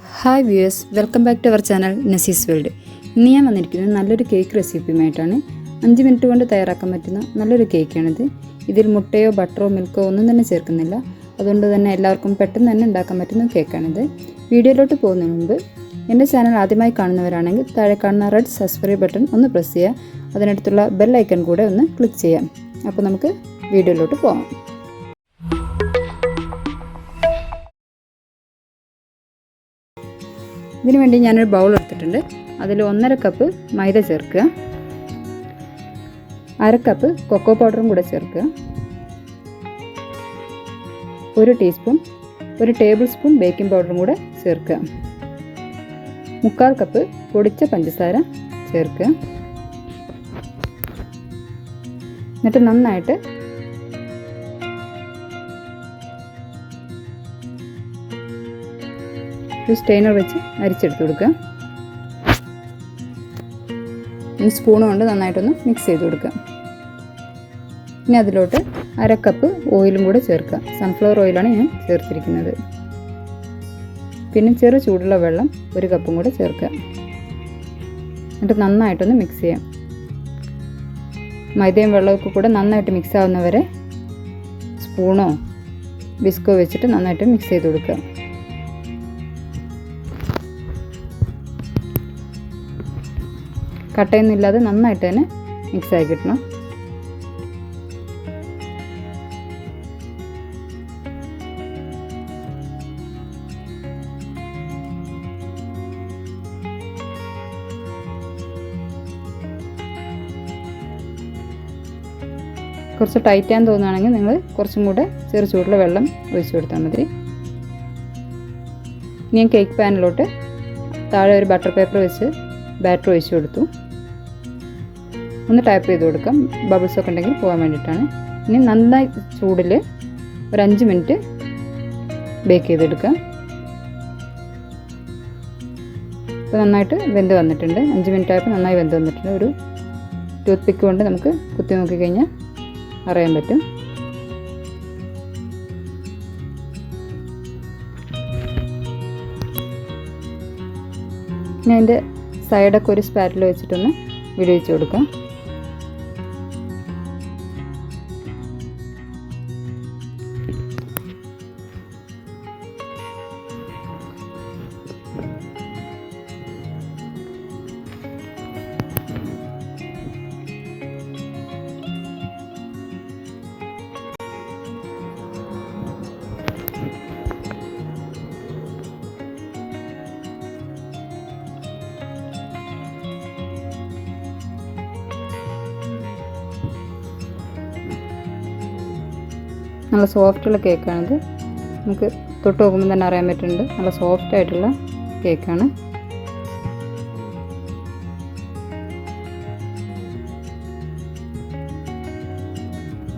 Hi viewers, welcome back to our channel Nasee's world. ഇന്ന് ഞാൻ വന്നിരിക്കുന്നത് നല്ലൊരു കേക്ക് റെസിപ്പിയുമായിട്ടാണ്. 5 മിനിറ്റ് കൊണ്ട് തയ്യാറാക്കാൻ പറ്റുന്ന നല്ലൊരു കേക്കാണിത്. ഇതിൽ മുട്ടയോ ബട്ടറോ മിൽക്കോ ഒന്നും തന്നെ ചേർക്കുന്നില്ല. അതുകൊണ്ട് തന്നെ എല്ലാവർക്കും പെട്ടെന്ന് തന്നെ ഉണ്ടാക്കാൻ പറ്റുന്ന കേക്കാണിത്. വീഡിയോയിലോട്ട് പോകുന്നതിന് മുമ്പ് എൻ്റെ ചാനൽ ആദ്യമായി കാണുന്നവരാണെങ്കിൽ താഴെ കാണുന്ന റെഡ് സബ്സ്ക്രൈബ് ബട്ടൺ ഒന്ന് പ്രസ് ചെയ്യുക. അതിനടുത്തുള്ള ബെൽ ഐക്കൺ കൂടെ ഒന്ന് ക്ലിക്ക് ചെയ്യാം. അപ്പോൾ നമുക്ക് വീഡിയോയിലോട്ട് പോകാം. ഇതിനു വേണ്ടി ഞാനൊരു ബൗൾ എടുത്തിട്ടുണ്ട്. അതിൽ 1.5 കപ്പ് മൈദ ചേർക്കുക, 1/2 കപ്പ് കൊക്കോ പൗഡറും കൂടെ ചേർക്കുക, 1 ടേബിൾ സ്പൂൺ ബേക്കിംഗ് പൗഡറും കൂടെ ചേർക്കുക, 1/4 കപ്പ് പൊടിച്ച പഞ്ചസാര ചേർക്കുക. എന്നിട്ട് നന്നായിട്ട് ഒരു സ്റ്റെയിനർ വെച്ച് അരിച്ചെടുത്ത് കൊടുക്കുക. ഈ സ്പൂൺ കൊണ്ട് നന്നായിട്ടൊന്ന് മിക്സ് ചെയ്ത് കൊടുക്കുക. ഇനി അതിലോട്ട് 1/2 കപ്പ് ഓയിലും കൂടെ ചേർക്കുക. സൺഫ്ലവർ ഓയിലാണ് ഞാൻ ചേർത്തിരിക്കുന്നത്. പിന്നെ ചെറു ചൂടുള്ള വെള്ളം 1 കപ്പും കൂടെ ചേർക്കുക. എന്നിട്ട് നന്നായിട്ടൊന്ന് മിക്സ് ചെയ്യാം. മൈദയും വെള്ളമൊക്കെ കൂടെ നന്നായിട്ട് മിക്സ് ആവുന്നവരെ സ്പൂണോ വിസ്കോ വെച്ചിട്ട് നന്നായിട്ട് മിക്സ് ചെയ്ത് കൊടുക്കുക. കട്ടയൊന്നും ഇല്ലാതെ നന്നായിട്ട് തന്നെ മിക്സായി കിട്ടണം. കുറച്ച് ടൈറ്റാൻ തോന്നുകയാണെങ്കിൽ നിങ്ങൾ കുറച്ചും കൂടെ ചെറു ചൂടുള്ള വെള്ളം ഒഴിച്ചു കൊടുത്താൽ മതി. ഇനി ഞാൻ കേക്ക് പാനിലോട്ട് താഴെ ഒരു ബട്ടർ പേപ്പർ വെച്ച് ബാറ്റർ ഒഴിച്ചു കൊടുത്തു. ഒന്ന് ടാപ്പ് ചെയ്ത് കൊടുക്കാം, ബബിൾസൊക്കെ ഉണ്ടെങ്കിൽ പോകാൻ വേണ്ടിയിട്ടാണ്. ഇനി നന്നായി ചൂടിൽ ഒരു 5 മിനിറ്റ് ബേക്ക് ചെയ്തെടുക്കാം. ഇപ്പോൾ നന്നായിട്ട് വെന്ത് വന്നിട്ടുണ്ട്. 5 മിനിറ്റ് ആയപ്പോൾ നന്നായി വെന്ത് വന്നിട്ടുണ്ട്. ഒരു ടൂത്ത് പിക്ക് കൊണ്ട് നമുക്ക് കുത്തി നോക്കിക്കഴിഞ്ഞാൽ അറിയാൻ പറ്റും. ഇനി അതിൻ്റെ സൈഡൊക്കെ ഒരു സ്പാറ്റിൽ വെച്ചിട്ടൊന്ന് വിടുവിച്ച് കൊടുക്കാം. നല്ല സോഫ്റ്റുള്ള കേക്കാണിത്. നമുക്ക് തൊട്ട് നോക്കുമ്പോൾ തന്നെ അറിയാൻ പറ്റുന്നുണ്ട്, നല്ല സോഫ്റ്റ് ആയിട്ടുള്ള കേക്കാണ്.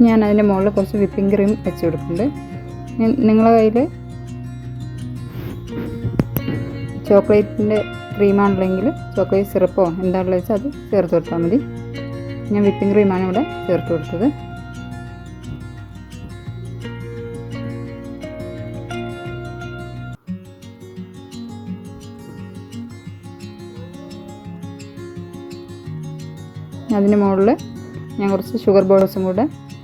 ഞാൻ അതിൻ്റെ മുകളിൽ കുറച്ച് വിപ്പിംഗ് ക്രീം വെച്ച് കൊടുക്കുന്നുണ്ട്. നിങ്ങളുടെ കയ്യിൽ ചോക്ലേറ്റിൻ്റെ ക്രീമാണുള്ളെങ്കിൽ ചോക്ലേറ്റ് സിറപ്പോ എന്താണെന്ന് വെച്ചാൽ അത് ചേർത്ത് കൊടുത്താൽ മതി. ഞാൻ വിപ്പിംഗ് ക്രീമാണ് ഇവിടെ ചേർത്ത് കൊടുത്തത്. അതിന് മുകളിൽ ഞാൻ കുറച്ച് ഷുഗർ ബോൾസും കൂടെ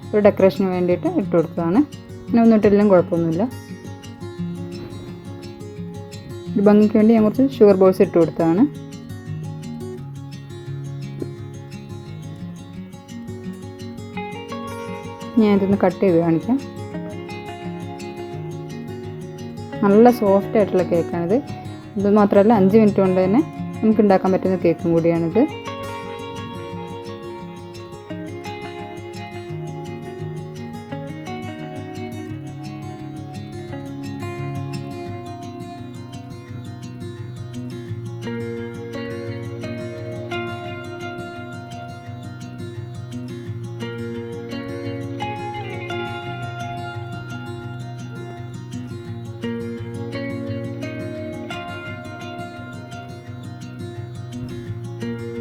ഒരു ഡെക്കറേഷന് വേണ്ടിയിട്ട് ഇട്ട് കൊടുത്തതാണ്. പിന്നെ ഒന്നും ഇട്ടില്ലെങ്കിലും കുഴപ്പമൊന്നുമില്ല. ഒരു ഭംഗിക്ക് വേണ്ടി ഞാൻ കുറച്ച് ഷുഗർ ബോൾസ് ഇട്ട് കൊടുത്തതാണ്. ഞാൻ ഇതൊന്ന് കട്ട് ചെയ്ത് കാണിക്കാം. നല്ല സോഫ്റ്റ് ആയിട്ടുള്ള കേക്കാണിത്. ഇത് മാത്രമല്ല 5 മിനിറ്റ് കൊണ്ട് തന്നെ നമുക്ക് ഉണ്ടാക്കാൻ പറ്റുന്ന കേക്കും കൂടിയാണിത്.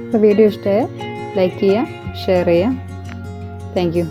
അപ്പോൾ വീഡിയോ ഇഷ്ടമായ ലൈക്ക് ചെയ്യുക, ഷെയർ ചെയ്യുക. Thank you.